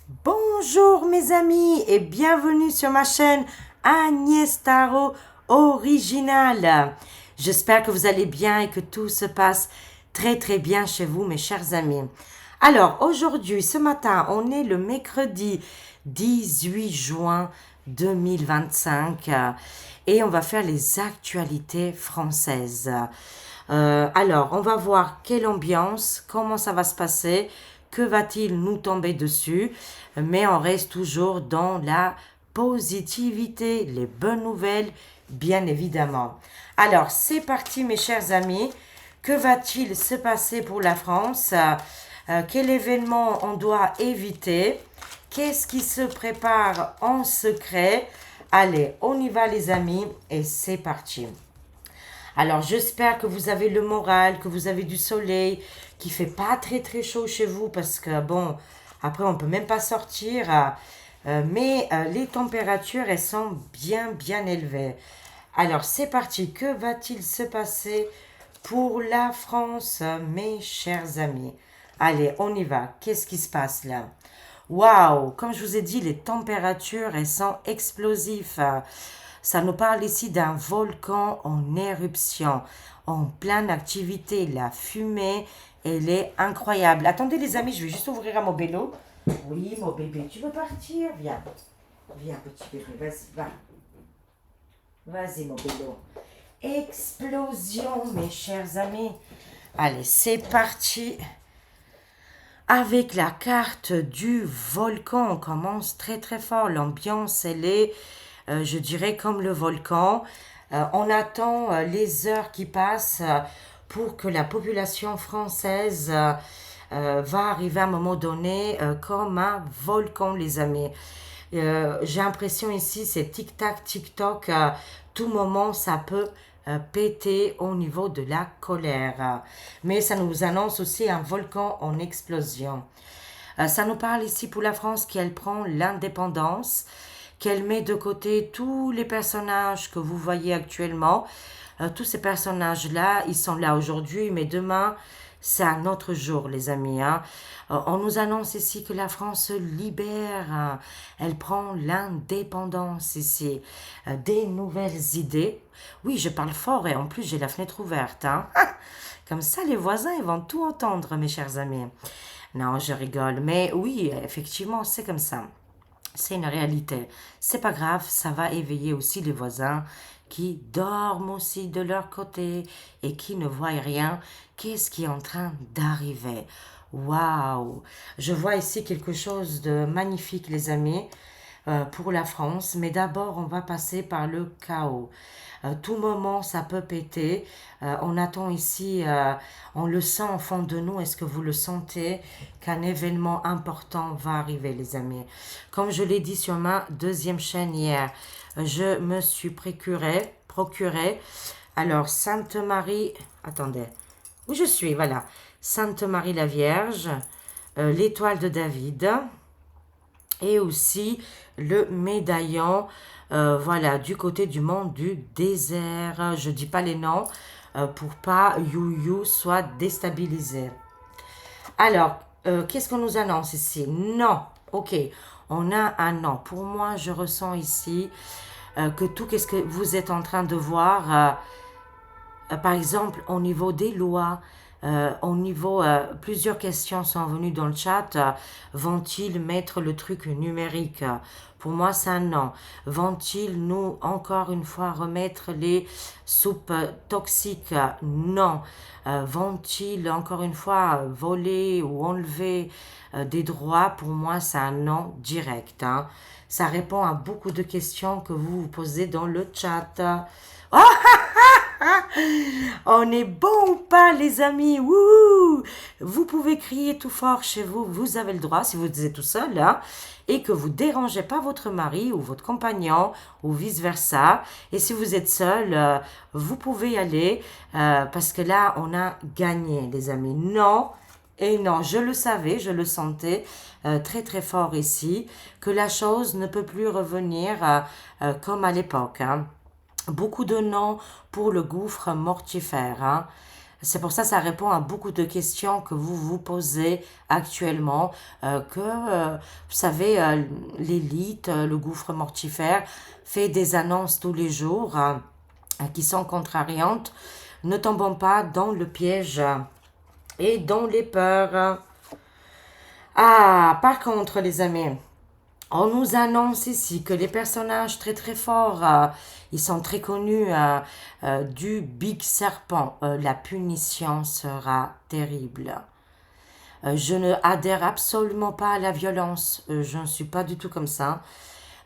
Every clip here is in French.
Bonjour mes amis et bienvenue sur ma chaîne Agnès Tarot Original. J'espère que vous allez bien et que tout se passe très bien chez vous mes chers amis. Alors aujourd'hui, ce matin, on est le mercredi 18 juin 2025 et on va faire les actualités françaises. Alors, on va voir quelle ambiance, comment ça va se passer, que va-t-il nous tomber dessus, mais on reste toujours dans la positivité, les bonnes nouvelles, bien évidemment. Alors, c'est parti mes chers amis. Que va-t-il se passer pour la France? Quel événement on doit éviter? Qu'est-ce qui se prépare en secret? Allez, on y va les amis et c'est parti. Alors j'espère que vous avez le moral, que vous avez du soleil, qu'il fait pas très chaud chez vous parce que bon, après on peut même pas sortir. Mais les températures elles sont bien élevées. Alors c'est parti, que va-t-il se passer pour la France, mes chers amis? Allez, on y va. Qu'est-ce qui se passe là? Waouh, comme je vous ai dit, les températures, elles sont explosives. Ça nous parle ici d'un volcan en éruption, en pleine activité. La fumée, elle est incroyable. Attendez les amis, je vais juste ouvrir à mon vélo. Oui, mon bébé, tu veux partir? Viens. Viens, petit bébé, vas-y, va. Vas-y, mon vélo. Explosion, mes chers amis. Allez, c'est parti. Avec la carte du volcan, on commence très fort. L'ambiance, elle est, je dirais, comme le volcan. On attend les heures qui passent pour que la population française va arriver à un moment donné comme un volcan, les amis. J'ai l'impression ici, c'est tic-tac, tic-toc, tout moment, ça peut péter au niveau de la colère. Mais ça nous annonce aussi un volcan en explosion. Ça nous parle ici pour la France qu'elle prend l'indépendance, qu'elle met de côté tous les personnages que vous voyez actuellement. Tous ces personnages-là, ils sont là aujourd'hui, mais demain, c'est un autre jour, les amis. Hein. On nous annonce ici que la France se libère. Hein. Elle prend l'indépendance ici. Des nouvelles idées. Oui, je parle fort et en plus, j'ai la fenêtre ouverte. Hein. Comme ça, les voisins, ils vont tout entendre, mes chers amis. Non, je rigole. Mais oui, effectivement, c'est comme ça. C'est une réalité. C'est pas grave, ça va éveiller aussi les voisins qui dorment aussi de leur côté et qui ne voient rien. Qu'est-ce qui est en train d'arriver? Waouh! Je vois ici quelque chose de magnifique, les amis, pour la France. Mais d'abord, on va passer par le chaos. Tout moment, ça peut péter. On attend ici, on le sent au fond de nous. Est-ce que vous le sentez qu'un événement important va arriver, les amis? Comme je l'ai dit sur ma deuxième chaîne hier, je me suis procuré. Alors, Sainte Marie, attendez, où je suis, voilà. Sainte Marie la Vierge, l'étoile de David et aussi le médaillon, voilà, du côté du monde du désert. Je dis pas les noms pour pas you soit déstabilisé. Alors, qu'est-ce qu'on nous annonce ici? Non, ok, on a un non. Pour moi, je ressens ici que tout qu'est-ce que vous êtes en train de voir, par exemple, au niveau des lois, au niveau, plusieurs questions sont venues dans le chat. Vont-ils mettre le truc numérique? Pour moi, c'est un non. Vont-ils nous, encore une fois, remettre les soupes toxiques? Non. Vont-ils, encore une fois, voler ou enlever des droits? Pour moi, c'est un non direct. Hein. Ça répond à beaucoup de questions que vous vous posez dans le chat. Oh, on est bon ou pas, les amis? Wouhou! Vous pouvez crier tout fort chez vous, vous avez le droit si vous êtes tout seul, hein, et que vous dérangez pas votre mari ou votre compagnon ou vice-versa. Et si vous êtes seul, vous pouvez y aller parce que là, on a gagné, les amis. Non et non, je le savais, je le sentais très fort ici, que la chose ne peut plus revenir comme à l'époque. Hein. Beaucoup de noms pour le gouffre mortifère. Hein. C'est pour ça que ça répond à beaucoup de questions que vous vous posez actuellement, vous savez, l'élite, le gouffre mortifère, fait des annonces tous les jours qui sont contrariantes. Ne tombons pas dans le piège et dans les peurs. Ah, par contre, les amis, on nous annonce ici que les personnages très très forts, ils sont très connus du Big Serpent. La punition sera terrible. Je ne adhère absolument pas à la violence. Je ne suis pas du tout comme ça.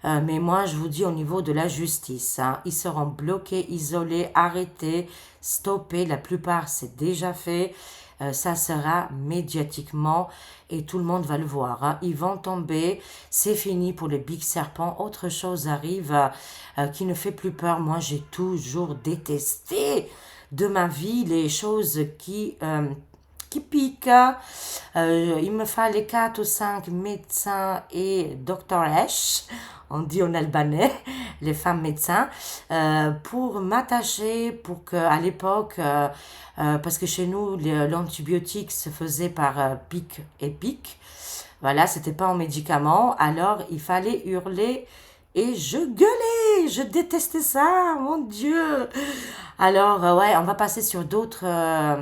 Mais moi, je vous dis au niveau de la justice, hein, ils seront bloqués, isolés, arrêtés, stoppés. La plupart, c'est déjà fait. Ça sera médiatiquement et tout le monde va le voir, hein. Ils vont tomber. C'est fini pour les big serpents. Autre chose arrive qui ne fait plus peur. Moi, j'ai toujours détesté de ma vie les choses qui piquent. Il me fallait 4 ou 5 médecins et docteur H, on dit en albanais, les femmes médecins, pour m'attacher, pour que à l'époque, parce que chez nous, l'antibiotique se faisait par pic et pic, voilà, c'était pas en médicament, alors il fallait hurler et je gueulais, je détestais ça, mon Dieu. Alors, ouais, on va passer sur d'autres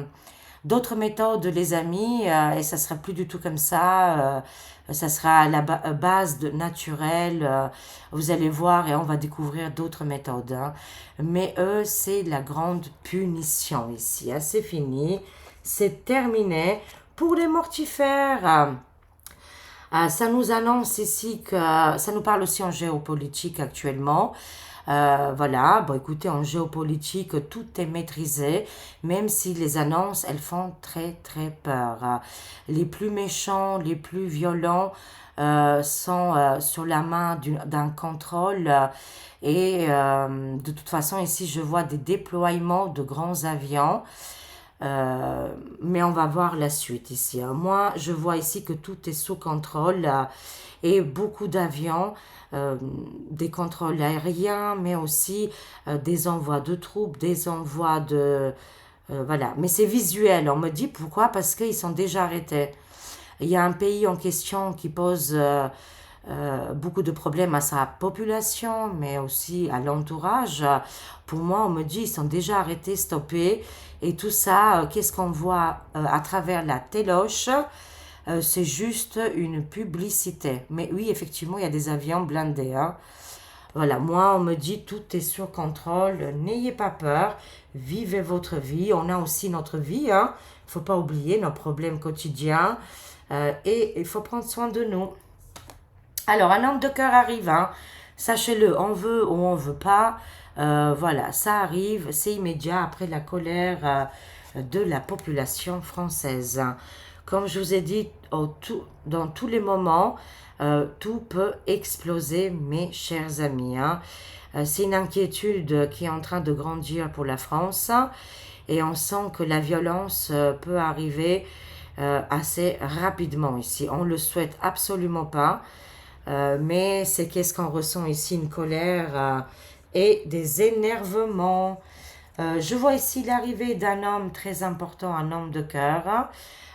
méthodes, les amis, et ça sera plus du tout comme ça. Ça sera à la base de naturelle. Vous allez voir et on va découvrir d'autres méthodes, hein. Mais eux, c'est la grande punition ici, hein. C'est fini, c'est terminé. Pour les mortifères, ça nous annonce ici que ça nous parle aussi en géopolitique actuellement. Voilà, bon écoutez, en géopolitique, tout est maîtrisé, même si les annonces, elles font très très peur. Les plus méchants, les plus violents sont sur la main d'un contrôle de toute façon, ici, je vois des déploiements de grands avions. Mais on va voir la suite ici, hein. Moi, je vois ici que tout est sous contrôle et beaucoup d'avions, des contrôles aériens, mais aussi des envois de troupes, des envois de... voilà, mais c'est visuel. On me dit pourquoi? Parce qu'ils sont déjà arrêtés. Il y a un pays en question qui pose beaucoup de problèmes à sa population, mais aussi à l'entourage. Pour moi, on me dit ils sont déjà arrêtés, stoppés. Et tout ça, qu'est-ce qu'on voit à travers la téloche? C'est juste une publicité. Mais oui, effectivement, il y a des avions blindés, hein. Voilà, moi, on me dit tout est sur contrôle, n'ayez pas peur, vivez votre vie. On a aussi notre vie, hein. Il ne faut pas oublier nos problèmes quotidiens et il faut prendre soin de nous. Alors, un homme de cœur arrive, hein. Sachez-le, on veut ou on veut pas. Voilà, ça arrive, c'est immédiat après la colère de la population française. Comme je vous ai dit, dans tous les moments, tout peut exploser, mes chers amis, hein. C'est une inquiétude qui est en train de grandir pour la France et on sent que la violence peut arriver assez rapidement ici. On ne le souhaite absolument pas. Mais c'est qu'est-ce qu'on ressent ici, une colère et des énervements. Je vois ici l'arrivée d'un homme très important, un homme de cœur.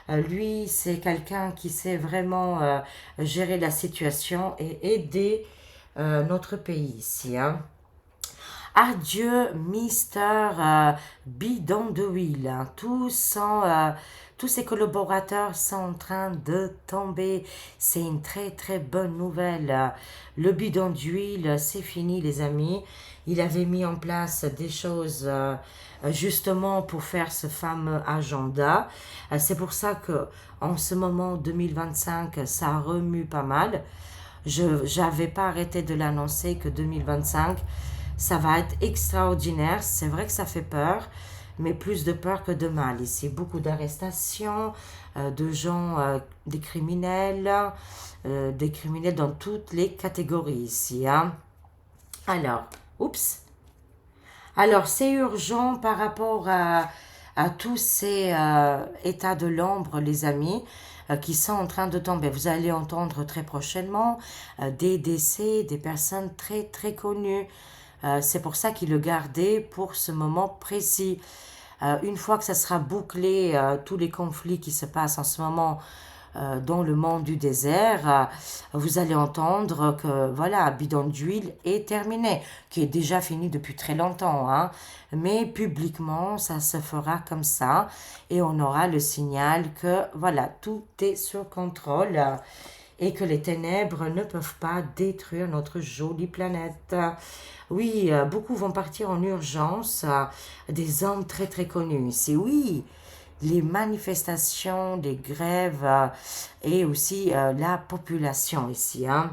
Lui, c'est quelqu'un qui sait vraiment gérer la situation et aider notre pays ici, hein. Adieu, Mister Bidon de Huile, hein. Tous ses collaborateurs sont en train de tomber. C'est une très très bonne nouvelle. Le bidon d'huile, c'est fini, les amis. Il avait mis en place des choses justement pour faire ce fameux agenda. C'est pour ça que en ce moment 2025, ça remue pas mal. Je n'avais pas arrêté de l'annoncer que 2025, ça va être extraordinaire. C'est vrai que ça fait peur, mais plus de peur que de mal. Ici, beaucoup d'arrestations de gens, des criminels dans toutes les catégories ici, hein. Alors, oups. Alors, c'est urgent par rapport à tous ces états de l'ombre, les amis, qui sont en train de tomber. Vous allez entendre très prochainement des décès, des personnes très très connues. C'est pour ça qu'il le gardait pour ce moment précis. Une fois que ça sera bouclé, tous les conflits qui se passent en ce moment dans le monde du désert, vous allez entendre que voilà, bidon d'huile est terminé, qui est déjà fini depuis très longtemps, hein. Mais publiquement, ça se fera comme ça et on aura le signal que voilà, tout est sur contrôle et que les ténèbres ne peuvent pas détruire notre jolie planète. Oui, beaucoup vont partir en urgence, des hommes très très connus ici. Oui, les manifestations, les grèves et aussi la population ici, hein.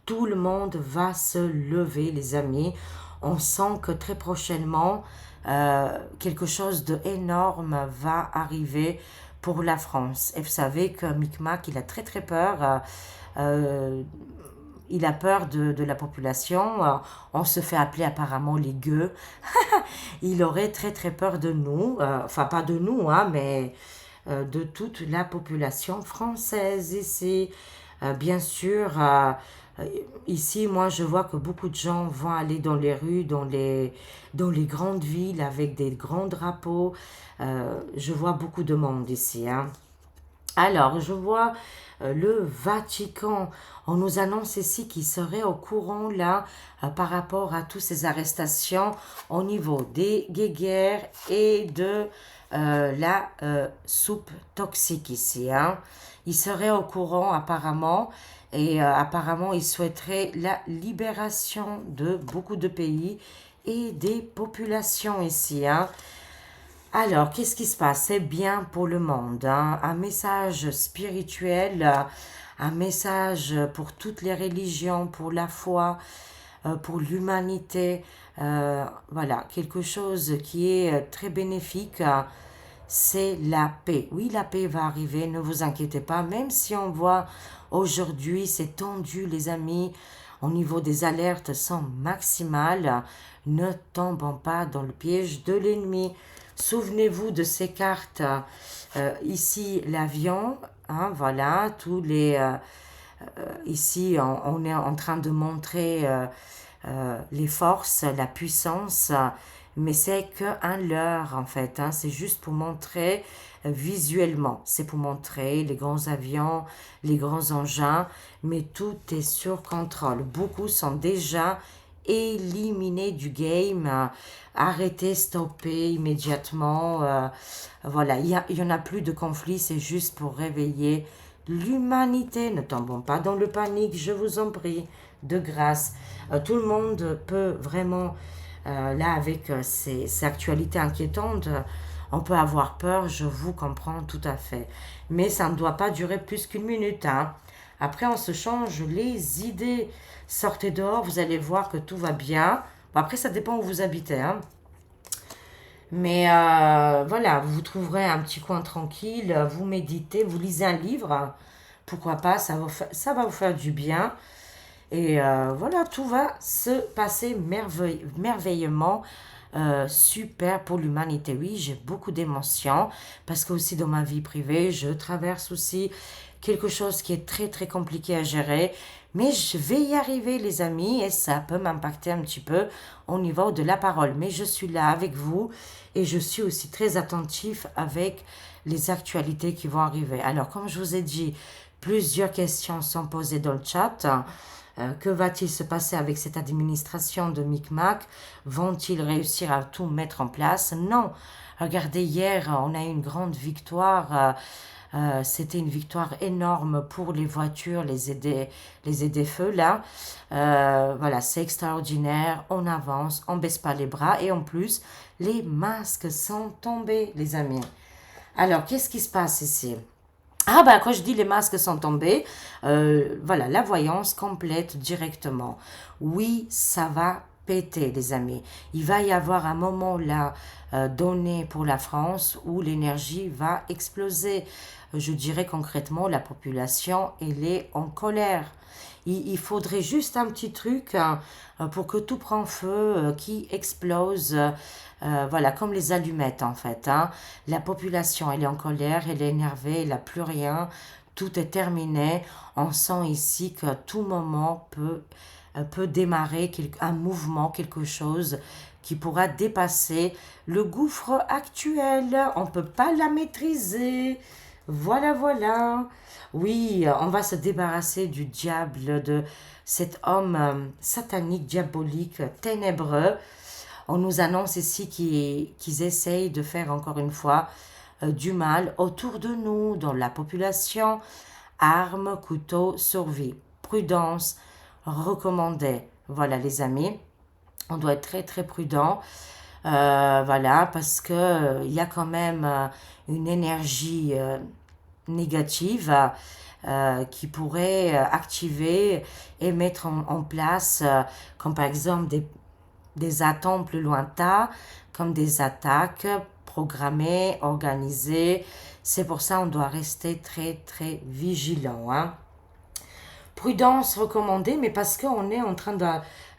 Tout le monde va se lever, les amis. On sent que très prochainement, quelque chose d'énorme va arriver pour la France. Et vous savez que Micmac, il a très très peur. Euh, il a peur de la population. On se fait appeler apparemment les gueux. Il aurait très très peur de nous. Enfin, pas de nous, hein, mais de toute la population française ici. Bien sûr, euh, ici, moi, je vois que beaucoup de gens vont aller dans les rues, dans les grandes villes avec des grands drapeaux. Je vois beaucoup de monde ici, hein. Alors, je vois le Vatican. On nous annonce ici qu'il serait au courant là par rapport à toutes ces arrestations au niveau des guéguerres et de la soupe toxique ici, hein. Il serait au courant apparemment et apparemment il souhaiterait la libération de beaucoup de pays et des populations ici, hein. Alors, qu'est-ce qui se passe? C'est bien pour le monde, hein. Un message spirituel, un message pour toutes les religions, pour la foi, pour l'humanité. Voilà, quelque chose qui est très bénéfique, c'est la paix. Oui, la paix va arriver, ne vous inquiétez pas, même si on voit aujourd'hui, c'est tendu, les amis, au niveau des alertes sont maximales, ne tombons pas dans le piège de l'ennemi. Souvenez-vous de ces cartes. Ici, l'avion, hein, voilà, ici, on est en train de montrer les forces, la puissance, mais c'est qu'un leurre en fait, hein. C'est juste pour montrer visuellement, c'est pour montrer les grands avions, les grands engins, mais tout est sur contrôle. Beaucoup sont déjà éliminés du game, arrêtés, stoppés immédiatement. Voilà, il y en a plus de conflits, c'est juste pour réveiller l'humanité. Ne tombons pas dans le panique, je vous en prie, de grâce. Tout le monde peut vraiment, là, avec ces actualités inquiétantes, on peut avoir peur, je vous comprends tout à fait. Mais ça ne doit pas durer plus qu'une minute, hein. Après, on se change les idées. Sortez dehors, vous allez voir que tout va bien. Bon, après, ça dépend où vous habitez, hein. Mais voilà, vous trouverez un petit coin tranquille, vous méditez, vous lisez un livre. Pourquoi pas, ça va vous faire du bien. Et voilà, tout va se passer merveilleusement. Super pour l'humanité. Oui, j'ai beaucoup d'émotions parce que aussi dans ma vie privée, je traverse aussi quelque chose qui est très très compliqué à gérer. Mais je vais y arriver, les amis, et ça peut m'impacter un petit peu au niveau de la parole. Mais je suis là avec vous et je suis aussi très attentif avec les actualités qui vont arriver. Alors, comme je vous ai dit, plusieurs questions sont posées dans le chat. Que va-t-il se passer avec cette administration de Micmac? Vont-ils réussir à tout mettre en place? Non. Regardez, hier, on a eu une grande victoire. C'était une victoire énorme pour les voitures, les aides-feux, là. Voilà, c'est extraordinaire. On avance, on baisse pas les bras. Et en plus, les masques sont tombés, les amis. Alors, qu'est-ce qui se passe ici? Ah ben quand je dis les masques sont tombés, voilà, la voyance complète directement. Oui, ça va péter, les amis. Il va y avoir un moment là donné pour la France où l'énergie va exploser. Je dirais concrètement, la population, elle est en colère. Il faudrait juste un petit truc hein, pour que tout prend feu, qui explose. Voilà, comme les allumettes en fait, hein. La population, elle est en colère, elle est énervée, elle n'a plus rien. tout est terminé. On sent ici qu'à tout moment peut démarrer un mouvement, quelque chose qui pourra dépasser le gouffre actuel. On ne peut pas la maîtriser. Voilà, voilà. Oui, on va se débarrasser du diable, de cet homme satanique, diabolique, ténébreux. On nous annonce ici qu'ils essayent de faire encore une fois du mal autour de nous, dans la population. Armes, couteaux, survie. Prudence recommandée. Voilà les amis, on doit être très très prudent. Voilà, parce que il y a quand même une énergie négative qui pourrait activer et mettre en place, comme par exemple des attentes plus lointains, comme des attaques programmées, organisées. C'est pour ça qu'on doit rester très très vigilant. Hein. Prudence recommandée, mais parce qu'on est en train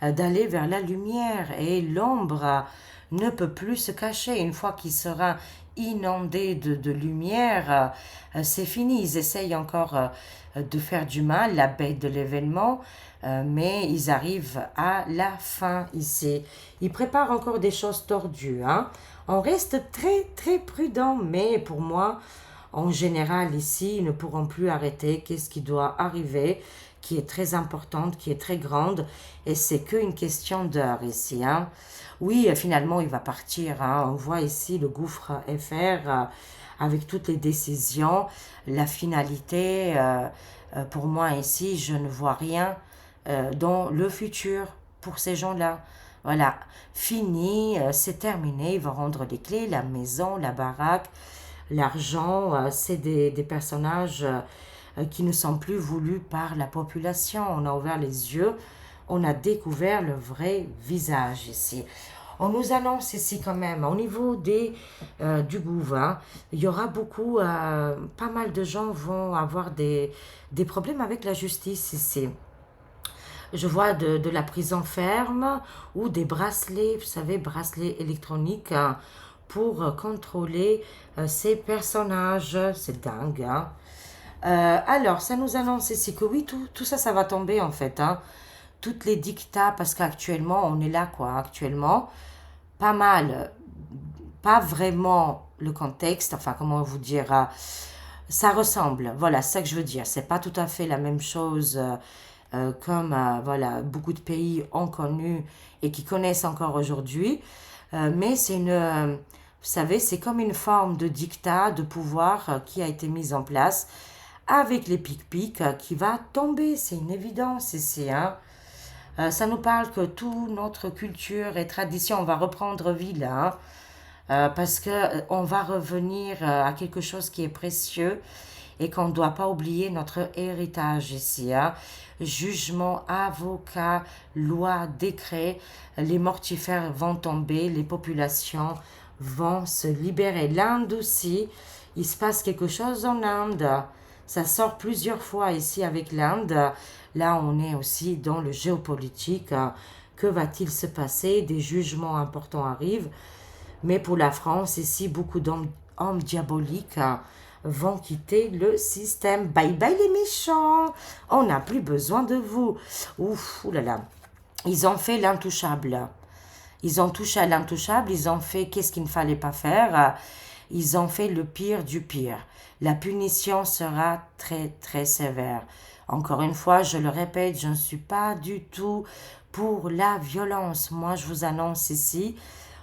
d'aller vers la lumière et l'ombre ne peut plus se cacher. Une fois qu'il sera inondé de lumière, c'est fini. Ils essayent encore de faire du mal, la bête de l'événement, mais ils arrivent à la fin ici. Ils préparent encore des choses tordues. Hein. On reste très très prudent, mais pour moi, en général, ici, ils ne pourront plus arrêter. Qu'est-ce qui doit arriver, qui est très importante, qui est très grande, et c'est qu'une question d'heure ici. Hein. Oui, finalement, il va partir. Hein. On voit ici le gouffre FR avec toutes les décisions, la finalité. Pour moi, ici, je ne vois rien dans le futur pour ces gens-là. Voilà, fini, c'est terminé. Ils vont rendre les clés, la maison, la baraque. L'argent, c'est des personnages qui ne sont plus voulus par la population. On a ouvert les yeux, on a découvert le vrai visage ici. On nous annonce ici quand même, au niveau du gouvernement, il y aura beaucoup, pas mal de gens vont avoir des problèmes avec la justice ici. Je vois de la prison ferme ou des bracelets, vous savez, bracelets électroniques pour contrôler ces personnages. C'est dingue. Hein. Alors, ça nous annonce ici que oui, tout ça, ça va tomber en fait. Hein. Toutes les dictats, parce qu'actuellement, on est là quoi. Actuellement, pas mal, pas vraiment le contexte, enfin, comment vous dire, ça ressemble. Voilà, c'est ça que je veux dire. C'est pas tout à fait la même chose. Comme voilà, beaucoup de pays ont connu et qui connaissent encore aujourd'hui. Mais c'est vous savez, c'est comme une forme de dictat, de pouvoir qui a été mise en place avec les pic-pics qui va tomber. C'est une évidence ici. Hein. Ça nous parle que toute notre culture et tradition, on va reprendre vie là. Hein. Parce que on va revenir à quelque chose qui est précieux et qu'on ne doit pas oublier notre héritage ici. Hein. Jugement, avocat, loi, décret, les mortifères vont tomber, les populations vont se libérer. L'Inde aussi, il se passe quelque chose en Inde. Ça sort plusieurs fois ici avec l'Inde. Là, on est aussi dans le géopolitique. Que va-t-il se passer? Des jugements importants arrivent. Mais pour la France, ici, beaucoup d'hommes diaboliques vont quitter le système. Bye bye les méchants. On n'a plus besoin de vous. Ouf, oulala. Ils ont fait l'intouchable. Ils ont touché à l'intouchable. Ils ont fait qu'est-ce qu'il ne fallait pas faire. Ils ont fait le pire du pire. La punition sera très très sévère. Encore une fois, je le répète, je ne suis pas du tout pour la violence. Moi, je vous annonce ici,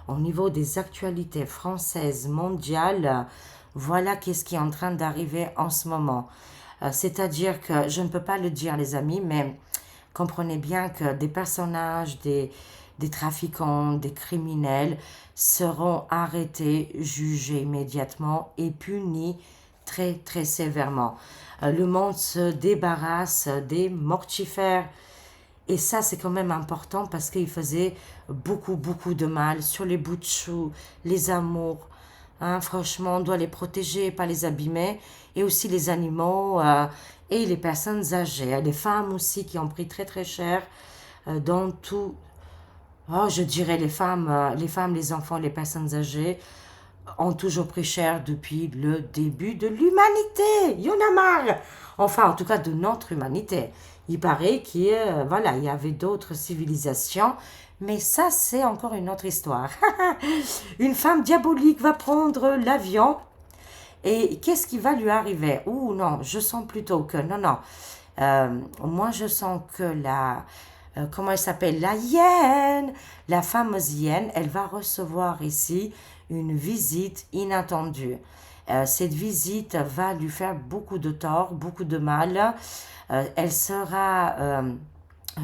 au niveau des actualités françaises, mondiales, voilà qu'est-ce qui est en train d'arriver en ce moment. C'est-à-dire que, je ne peux pas le dire les amis, mais comprenez bien que des personnages, des trafiquants, des criminels seront arrêtés, jugés immédiatement et punis très très sévèrement. Le monde se débarrasse des mortifères. Et ça, c'est quand même important parce qu'ils faisaient beaucoup, beaucoup de mal sur les bouts de chou, les amours. Hein, franchement, on doit les protéger, pas les abîmer. Et aussi les animaux et les personnes âgées. Les femmes aussi qui ont pris très, très cher dans tout. Oh, je dirais les femmes, les enfants, les personnes âgées. ont toujours pris cher depuis le début de l'humanité. Il y en a marre. Enfin, en tout cas, de notre humanité. Il paraît voilà, il y avait d'autres civilisations, mais ça, c'est encore une autre histoire. Une femme diabolique va prendre l'avion et qu'est-ce qui va lui arriver? Ouh non, je sens plutôt que... Non, non. Moi, je sens que comment elle s'appelle? La hyène. La fameuse hyène, elle va recevoir ici une visite inattendue. Cette visite va lui faire beaucoup de tort, beaucoup de mal. Elle sera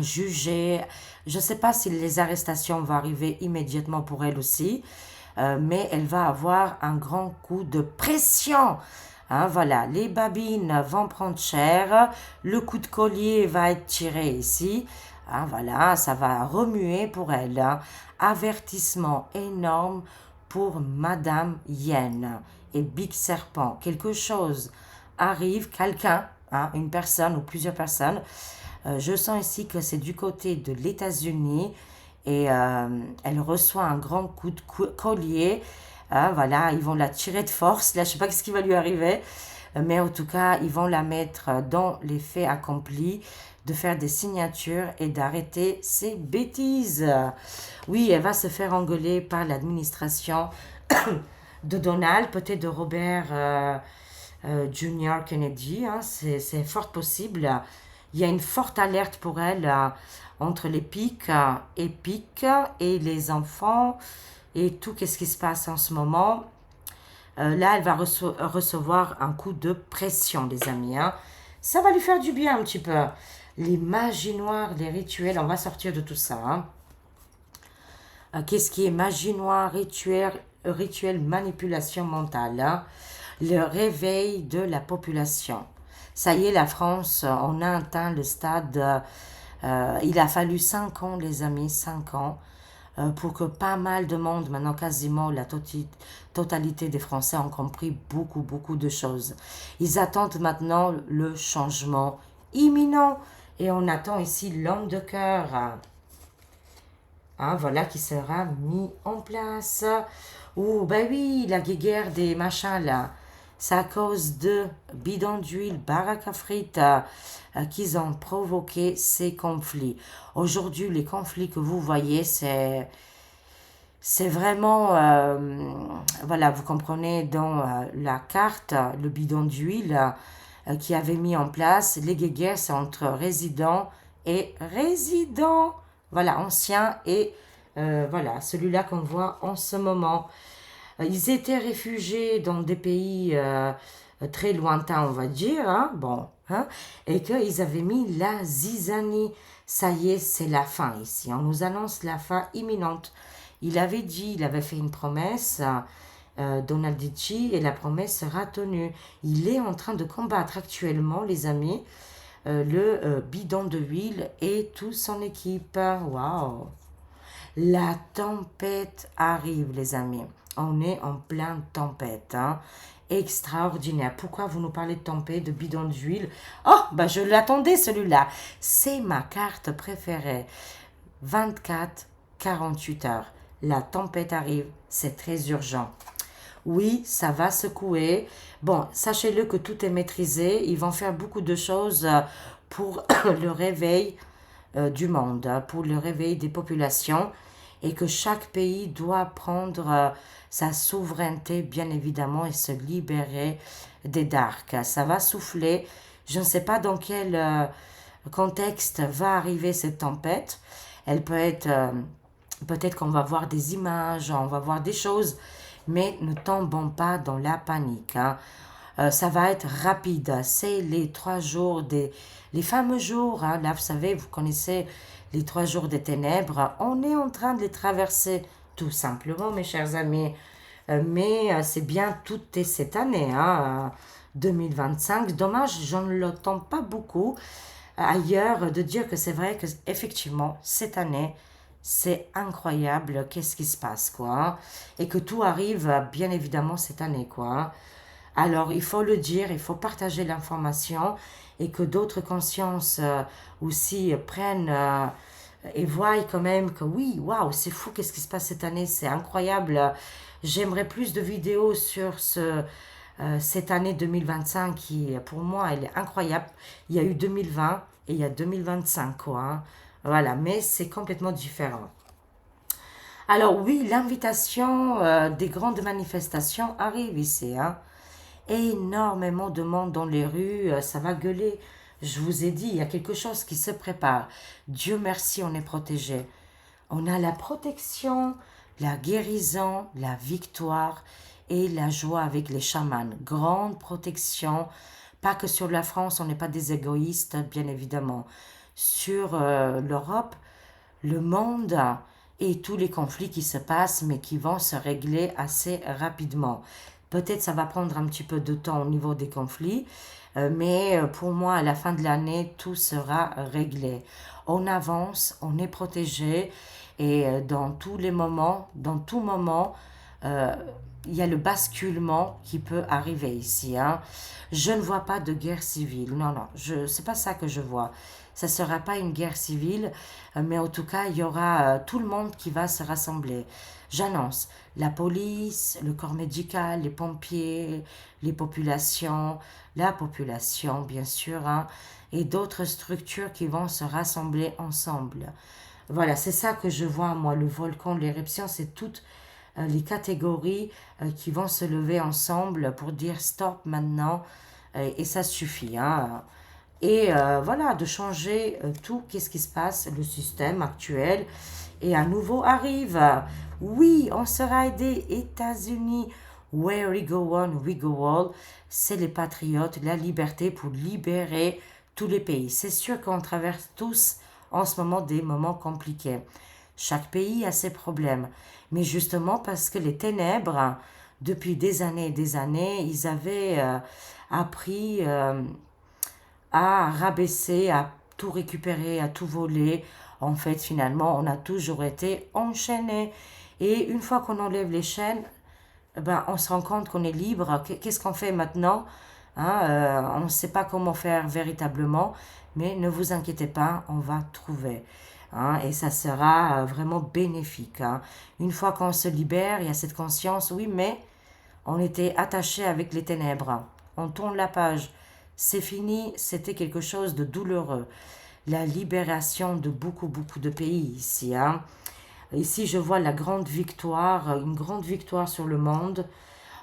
jugée. Je ne sais pas si les arrestations vont arriver immédiatement pour elle aussi, mais elle va avoir un grand coup de pression. Hein, voilà, les babines vont prendre cher, le coup de collier va être tiré ici. Hein, voilà, ça va remuer pour elle. Hein. Avertissement énorme pour Madame Yen et Big Serpent. Quelque chose arrive, quelqu'un, hein, une personne ou plusieurs personnes. Je sens ici que c'est du côté de l'États-Unis et elle reçoit un grand coup de collier. Voilà, ils vont la tirer de force. Là, je ne sais pas ce qui va lui arriver, mais en tout cas, ils vont la mettre dans les faits accomplis, de faire des signatures et d'arrêter ces bêtises. Oui, elle va se faire engueuler par l'administration de Donald, peut-être de Robert Junior Kennedy, hein, c'est fort possible. Il y a une forte alerte pour elle entre les pics épiques et les enfants et tout qu'est-ce qui se passe en ce moment. Là, elle va recevoir un coup de pression, les amis. Hein. Ça va lui faire du bien un petit peu. Les magies noires, les rituels, on va sortir de tout ça. Hein. Qu'est-ce qui est magie noire, rituel, manipulation mentale, hein? Le réveil de la population. Ça y est, la France, on a atteint le stade, il a fallu 5 ans, les amis, 5 ans, pour que pas mal de monde, maintenant quasiment la totalité des Français ont compris beaucoup, beaucoup de choses. Ils attendent maintenant le changement imminent et on attend ici l'homme de cœur. Hein, voilà qui sera mis en place. Oh, ben oui, la guéguerre des machins là. C'est à cause de bidons d'huile, baraques à frites qu'ils ont provoqué ces conflits. Aujourd'hui, les conflits que vous voyez, c'est vraiment, voilà, vous comprenez, dans la carte, le bidon d'huile qui avait mis en place, les guéguerres, c'est entre résidents et résidents. Voilà, ancien et voilà, celui-là qu'on voit en ce moment. Ils étaient réfugiés dans des pays très lointains, on va dire, hein, bon, hein, et qu'ils avaient mis la zizanie. Ça y est, c'est la fin ici. On nous annonce la fin imminente. Il avait dit, il avait fait une promesse, Donald Ritchie, et la promesse sera tenue. Il est en train de combattre actuellement, les amis, le bidon de huile et toute son équipe. Waouh! La tempête arrive, les amis. On est en pleine tempête. Hein. Extraordinaire. Pourquoi vous nous parlez de tempête, de bidon d'huile? Oh, bah je l'attendais celui-là. C'est ma carte préférée. 24-48 heures. La tempête arrive. C'est très urgent. Oui, ça va secouer. Bon, sachez-le que tout est maîtrisé. Ils vont faire beaucoup de choses pour le réveil du monde, pour le réveil des populations et que chaque pays doit prendre sa souveraineté, bien évidemment, et se libérer des darks. Ça va souffler. Je ne sais pas dans quel contexte va arriver cette tempête. Elle peut être, peut-être qu'on va voir des images, on va voir des choses, mais ne tombons pas dans la panique. Hein. Ça va être rapide. C'est les 3 jours les fameux jours. Hein. Là, vous savez, vous connaissez les 3 jours des ténèbres. On est en train de les traverser tout simplement, mes chers amis. Mais c'est bien tout est cette année, hein, 2025. Dommage, je ne l'entends pas beaucoup ailleurs de dire que c'est vrai que effectivement cette année c'est incroyable qu'est-ce qui se passe quoi hein, et que tout arrive bien évidemment cette année quoi. Hein. Alors il faut le dire, il faut partager l'information et que d'autres consciences aussi prennent et voient quand même que oui, waouh, c'est fou, qu'est-ce qui se passe cette année, c'est incroyable. J'aimerais plus de vidéos sur cette année 2025 qui, pour moi, elle est incroyable. Il y a eu 2020 et il y a 2025, quoi, hein. Voilà, mais c'est complètement différent. Alors oui, l'invitation des grandes manifestations arrive ici, hein. Énormément de monde dans les rues, ça va gueuler. Je vous ai dit, il y a quelque chose qui se prépare. Dieu merci, on est protégé. On a la protection, la guérison, la victoire et la joie avec les chamans. Grande protection. Pas que sur la France, on n'est pas des égoïstes, bien évidemment. Sur l'Europe, le monde et tous les conflits qui se passent, mais qui vont se régler assez rapidement. Peut-être ça va prendre un petit peu de temps au niveau des conflits, mais pour moi, à la fin de l'année, tout sera réglé. On avance, on est protégé, et dans tous les moments, dans tout moment, euh, il y a le basculement qui peut arriver ici, hein. Je ne vois pas de guerre civile. Non, non, c'est pas ça que je vois. Ça ne sera pas une guerre civile, mais en tout cas, il y aura tout le monde qui va se rassembler. J'annonce, la police, le corps médical, les pompiers, les populations, la population, bien sûr, hein, et d'autres structures qui vont se rassembler ensemble. Voilà, c'est ça que je vois, moi, le volcan, l'éruption, c'est toutes les catégories qui vont se lever ensemble pour dire stop maintenant, et ça suffit, hein. Et voilà, de changer tout, qu'est-ce qui se passe, le système actuel, et un nouveau arrive. Oui, on sera aidé, États-Unis, where we go on, we go all, c'est les patriotes, la liberté pour libérer tous les pays. C'est sûr qu'on traverse tous en ce moment des moments compliqués. Chaque pays a ses problèmes, mais justement parce que les ténèbres, depuis des années et des années, ils avaient appris à rabaisser, à tout récupérer, à tout voler. En fait, finalement, on a toujours été enchaînés. Et une fois qu'on enlève les chaînes, ben, on se rend compte qu'on est libre. Qu'est-ce qu'on fait maintenant? Hein, on ne sait pas comment faire véritablement, mais ne vous inquiétez pas, on va trouver, hein, et ça sera vraiment bénéfique, hein. Une fois qu'on se libère, il y a cette conscience, oui, mais on était attaché avec les ténèbres. On tourne la page. C'est fini, c'était quelque chose de douloureux. La libération de beaucoup, beaucoup de pays ici, hein. Ici, je vois la grande victoire, une grande victoire sur le monde.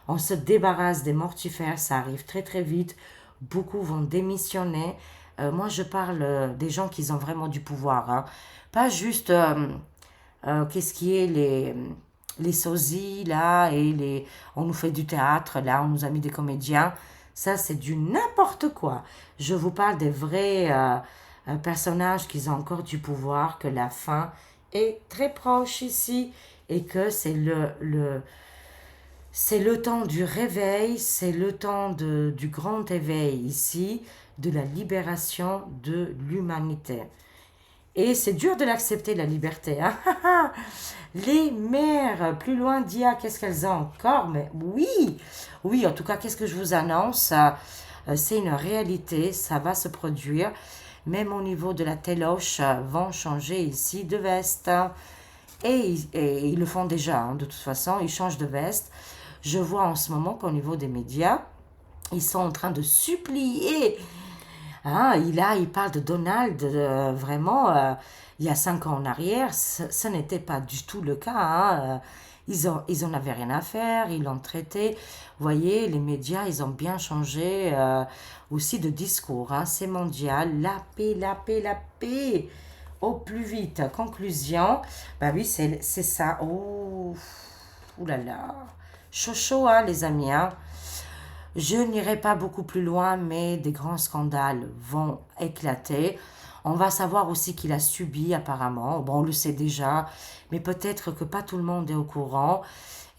On se débarrasse des mortifères, ça arrive très très vite. Beaucoup vont démissionner. Moi, je parle des gens qui ont vraiment du pouvoir, hein. Pas juste, qu'est-ce qui est les sosies, là, et on nous fait du théâtre, là, on nous a mis des comédiens. Ça, c'est du n'importe quoi. Je vous parle des vrais personnages qui ont encore du pouvoir, que la fin est très proche ici, et que c'est le temps du réveil, c'est le temps du grand éveil ici, de la libération de l'humanité. Et c'est dur de l'accepter, la liberté, hein. Les mères, plus loin d'IA, qu'est-ce qu'elles ont encore? Mais oui, oui, en tout cas, qu'est-ce que je vous annonce? C'est une réalité, ça va se produire. Même au niveau de la téloche, vont changer ici de veste. Et ils le font déjà, hein, de toute façon, ils changent de veste. Je vois en ce moment qu'au niveau des médias, ils sont en train de supplier. Ah, il parle de Donald, vraiment, il y a 5 ans en arrière, ce n'était pas du tout le cas, hein. Ils en avaient rien à faire, ils l'ont traité. Vous voyez, les médias, ils ont bien changé aussi de discours, hein. C'est mondial, la paix, la paix, la paix, au plus vite. Conclusion, bah oui, c'est ça. Oh, ouh là là, chaud, chaud, hein, les amis, hein. Je n'irai pas beaucoup plus loin, mais des grands scandales vont éclater. On va savoir aussi qu'il a subi apparemment, bon on le sait déjà, mais peut-être que pas tout le monde est au courant.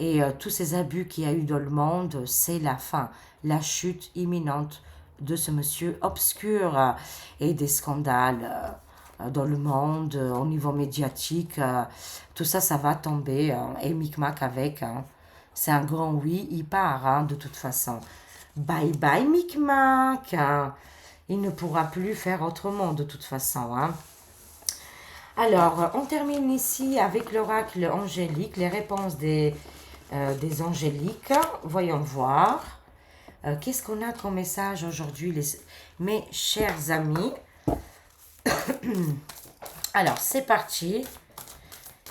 Et tous ces abus qu'il y a eu dans le monde, c'est la fin, la chute imminente de ce monsieur obscur, et des scandales dans le monde, au niveau médiatique. Tout ça, ça va tomber, et Micmac avec, hein. C'est un grand oui, il part, hein, de toute façon. Bye bye Micmac, hein. Il ne pourra plus faire autrement de toute façon, hein. Alors, on termine ici avec l'oracle angélique, les réponses des angéliques. Voyons voir. Qu'est-ce qu'on a comme message aujourd'hui, mes chers amis? Alors, c'est parti.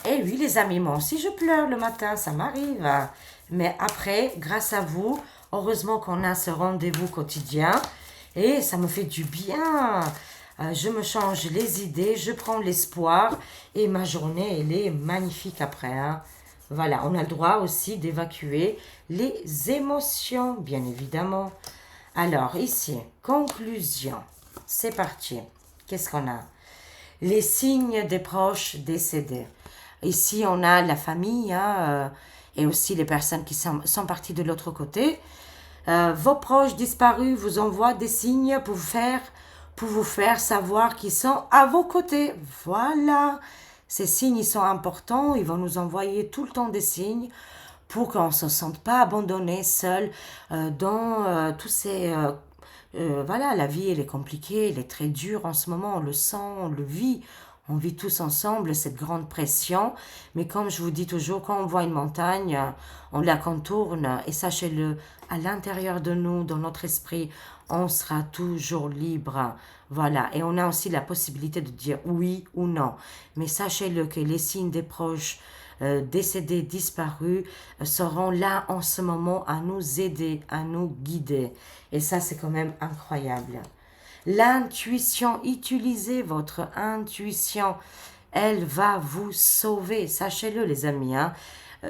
Eh oui, les amis, moi aussi je pleure le matin, ça m'arrive. Mais après, grâce à vous, heureusement qu'on a ce rendez-vous quotidien. Et ça me fait du bien. Je me change les idées, je prends l'espoir. Et ma journée, elle est magnifique après. Hein. Voilà, on a le droit aussi d'évacuer les émotions, bien évidemment. Alors, ici, conclusion. C'est parti. Qu'est-ce qu'on a? Les signes des proches décédés. Ici, on a la famille hein, et aussi les personnes qui sont parties de l'autre côté. Vos proches disparus vous envoient des signes pour vous faire savoir qu'ils sont à vos côtés. Voilà. Ces signes, ils sont importants. Ils vont nous envoyer tout le temps des signes pour qu'on ne se sente pas abandonné, seul dans tous ces... voilà, la vie, elle est compliquée, elle est très dure en ce moment. On le sent, on le vit. On vit tous ensemble cette grande pression, mais comme je vous dis toujours, quand on voit une montagne, on la contourne et sachez-le, à l'intérieur de nous, dans notre esprit, on sera toujours libre. Voilà, et on a aussi la possibilité de dire oui ou non. Mais sachez-le que les signes des proches décédés, disparus, seront là en ce moment à nous aider, à nous guider. Et ça, c'est quand même incroyable. L'intuition, utilisez votre intuition. Elle va vous sauver. Sachez-le, les amis. Hein.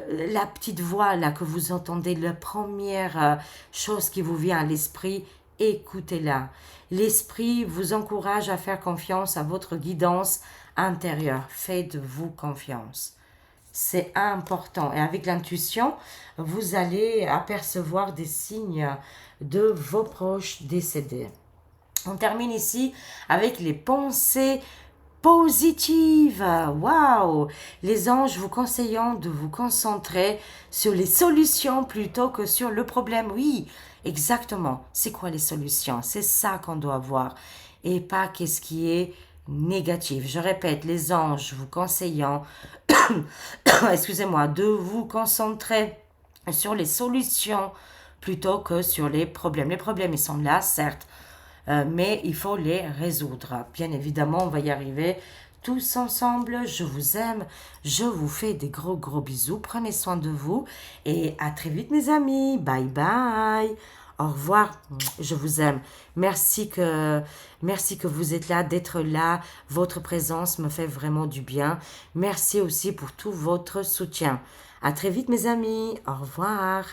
La petite voix là que vous entendez, la première chose qui vous vient à l'esprit, écoutez-la. L'esprit vous encourage à faire confiance à votre guidance intérieure. Faites-vous confiance. C'est important. Et avec l'intuition, vous allez apercevoir des signes de vos proches décédés. On termine ici avec les pensées positives. Waouh! Les anges vous conseillant de vous concentrer sur les solutions plutôt que sur le problème. Oui, exactement. C'est quoi les solutions? C'est ça qu'on doit voir et pas qu'est-ce qui est négatif. Je répète, les anges vous conseillant, excusez-moi, de vous concentrer sur les solutions plutôt que sur les problèmes. Les problèmes, ils sont là, certes, mais il faut les résoudre. Bien évidemment, on va y arriver tous ensemble. Je vous aime, je vous fais des gros gros bisous. Prenez soin de vous et à très vite mes amis. Bye bye. Au revoir, je vous aime. Merci que vous êtes là, d'être là. Votre présence me fait vraiment du bien. Merci aussi pour tout votre soutien. À très vite mes amis. Au revoir.